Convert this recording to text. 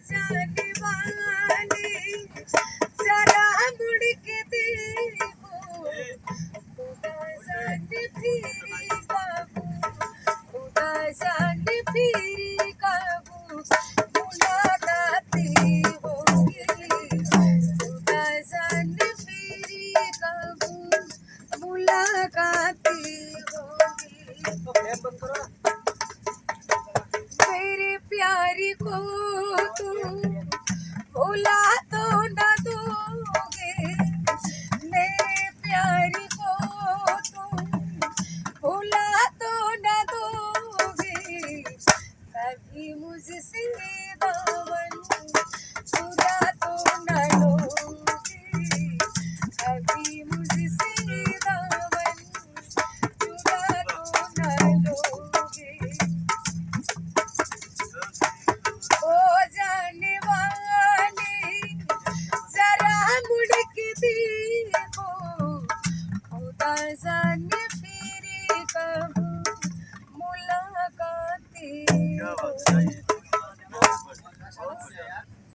जाने वाले जरा मुड़ के देखो, खुदा जाने फिर कब, खुदा जाने फिर कब मुलाकातें होंगी, खुदा जाने फिर कब मुलाकातें होंगी। मेरे प्यारी को तुम भुला तो न दोगे, मेरे प्यारी को तुम भुला तो न दोगे, कभी मुझसे दामन चुरा तो न लोगे, कभी मुझसे दामन चुरा तो न लोगे। ओ जाने वाले जरा मुड़ के देखो, खुदा जाने फिर कब मुलाकातें होंगी।